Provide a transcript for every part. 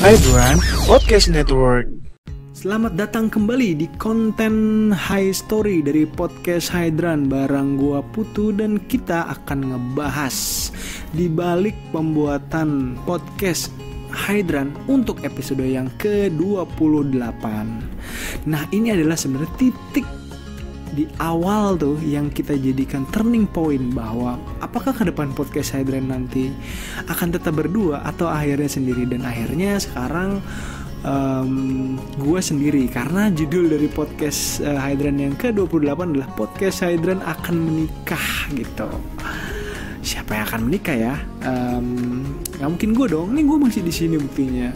Hydran Podcast Network. Selamat datang kembali di konten High Story dari Podcast Hydran bareng gua Putu, dan kita akan ngebahas di balik pembuatan podcast Hydran untuk episode yang ke-28. Nah, ini adalah sebenarnya titik di awal tuh yang kita jadikan turning point bahwa apakah ke depan podcast Hydran nanti akan tetap berdua atau akhirnya sendiri. Dan akhirnya sekarang gue sendiri, karena judul dari podcast Hydran yang ke-28 adalah podcast Hydran akan menikah gitu. Siapa yang akan menikah ya? Gak mungkin gue dong, ini gue masih di sini buktinya.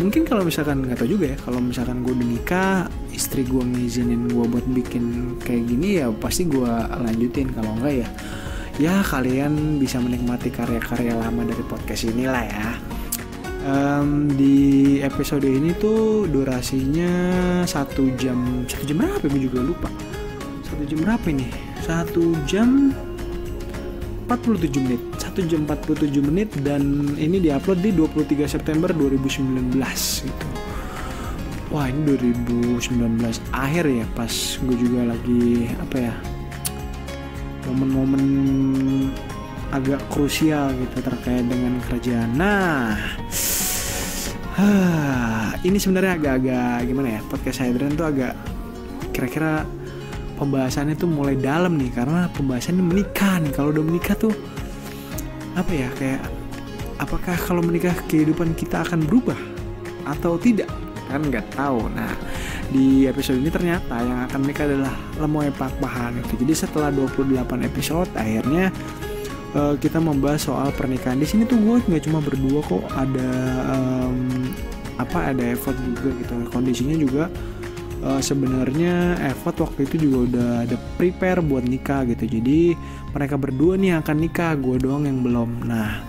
Mungkin kalau misalkan, nggak tahu juga ya, kalau misalkan gue udah nikah, istri gue ngizinin gue buat bikin kayak gini, ya pasti gue lanjutin. Kalau enggak ya kalian bisa menikmati karya-karya lama dari podcast inilah ya. Di episode ini tuh durasinya 1 jam berapa gue juga lupa. 1 jam berapa ini? 1 jam 47 menit 1 jam 47 menit, dan ini diupload di 23 September 2019 gitu. Wah, ini 2019 akhir ya, pas gue juga lagi momen-momen agak krusial gitu terkait dengan kerjaan. Nah, ini sebenarnya agak-agak gimana ya, podcast Hydran tuh agak kira-kira pembahasannya tuh mulai dalam nih, karena pembahasannya menikah nih. Kalau udah menikah tuh kayak apakah kalau menikah kehidupan kita akan berubah atau tidak, kan nggak tahu. Nah, di episode ini ternyata yang akan menikah adalah Lemoy Pak Bahan itu. Jadi setelah 28 episode akhirnya kita membahas soal pernikahan. Di sini tuh gue nggak cuma berdua kok, ada ada effort juga gitu. Kondisinya juga sebenarnya effort waktu itu juga udah ada prepare buat nikah gitu. Jadi mereka berdua nih akan nikah, gue doang yang belum. Nah,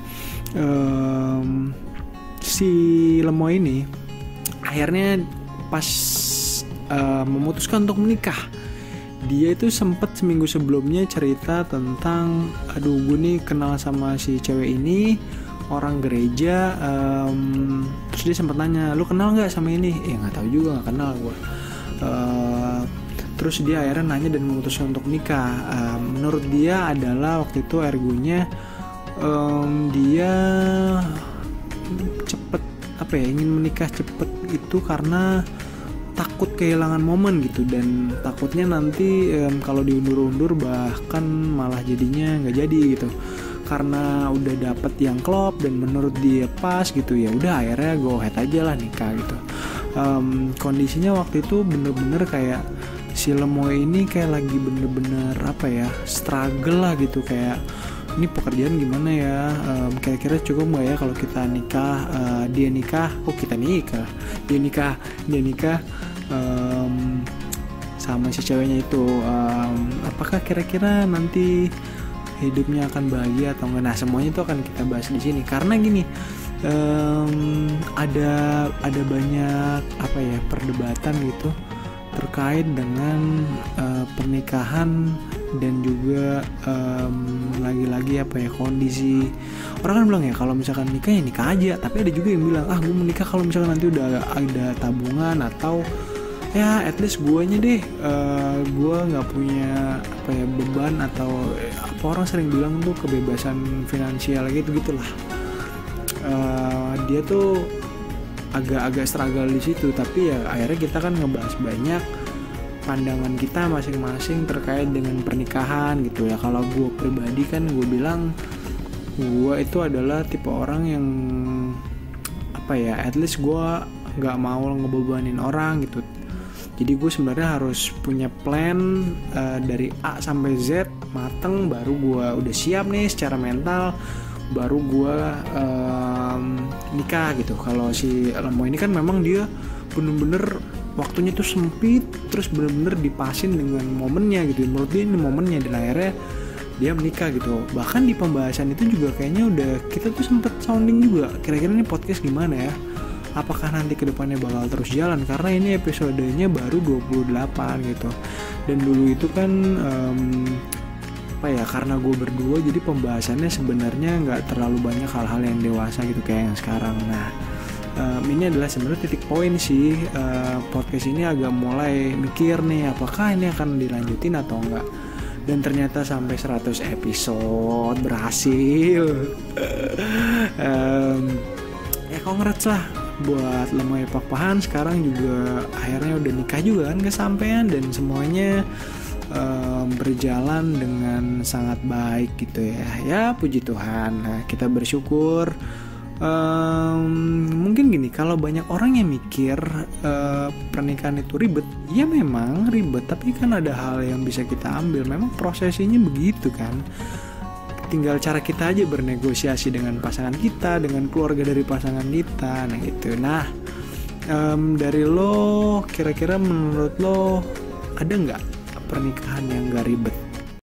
si Lemoy ini akhirnya pas memutuskan untuk menikah, dia itu sempet seminggu sebelumnya cerita tentang, gue nih kenal sama si cewek ini, orang gereja. Terus dia sempet nanya, lu kenal nggak sama ini? Nggak tahu juga, nggak kenal gue. Terus dia akhirnya nanya dan memutuskan untuk nikah. Menurut dia adalah waktu itu ergonya dia cepet ingin menikah cepet itu karena takut kehilangan momen gitu, dan takutnya nanti kalau diundur-undur bahkan malah jadinya nggak jadi gitu, karena udah dapet yang klop dan menurut dia pas gitu. Ya udah akhirnya go ahead aja lah nikah gitu. Kondisinya waktu itu bener-bener kayak si Lemoy ini kayak lagi bener-bener struggle lah gitu, kayak ini pekerjaan gimana ya, kira-kira cukup nggak ya kalau kita nikah, dia nikah sama si ceweknya itu, apakah kira-kira nanti hidupnya akan bahagia atau enggak. Nah, semuanya itu akan kita bahas di sini karena gini, ada banyak perdebatan gitu terkait dengan pernikahan, dan juga lagi-lagi kondisi. Orang kan bilang ya kalau misalkan nikah ya nikah aja, tapi ada juga yang bilang gue menikah kalau misalkan nanti udah ada tabungan, atau ya at least guanya deh gue nggak punya beban, atau orang sering bilang tuh kebebasan finansial gitulah. Dia tuh agak struggle di situ, tapi ya akhirnya kita kan ngebahas banyak pandangan kita masing-masing terkait dengan pernikahan gitu ya. Kalau gue pribadi kan gue bilang gue itu adalah tipe orang yang at least gue nggak mau ngebebanin orang gitu. Jadi gue sebenarnya harus punya plan dari A sampai Z mateng, baru gue udah siap nih secara mental, baru gue nikah gitu. Kalau si Lemoy ini kan memang dia bener-bener waktunya tuh sempit, terus bener-bener dipasin dengan momennya gitu. Menurut dia ini momennya, dan akhirnya dia menikah gitu. Bahkan di pembahasan itu juga kayaknya udah kita tuh sempet sounding juga, kira-kira ini podcast gimana ya, apakah nanti kedepannya bakal terus jalan, karena ini episodenya baru 28 gitu. Dan dulu itu kan karena gue berdua, jadi pembahasannya sebenarnya nggak terlalu banyak hal-hal yang dewasa gitu kayak yang sekarang. Nah, ini adalah sebenarnya titik poin sih. Podcast ini agak mulai mikir nih, apakah ini akan dilanjutin atau enggak. Dan ternyata sampai 100 episode berhasil. Ya congrats lah buat Lemoy Pakpahan. Sekarang juga akhirnya udah nikah juga kan, kesampean, dan semuanya berjalan dengan sangat baik gitu ya. Ya puji Tuhan. Nah, kita bersyukur. Mungkin gini, kalau banyak orang yang mikir pernikahan itu ribet, ya memang ribet, tapi kan ada hal yang bisa kita ambil. Memang prosesinya begitu kan. Tinggal cara kita aja bernegosiasi dengan pasangan kita, dengan keluarga dari pasangan kita, nah gitu. Nah, dari lo, kira-kira menurut lo ada nggak pernikahan yang nggak ribet?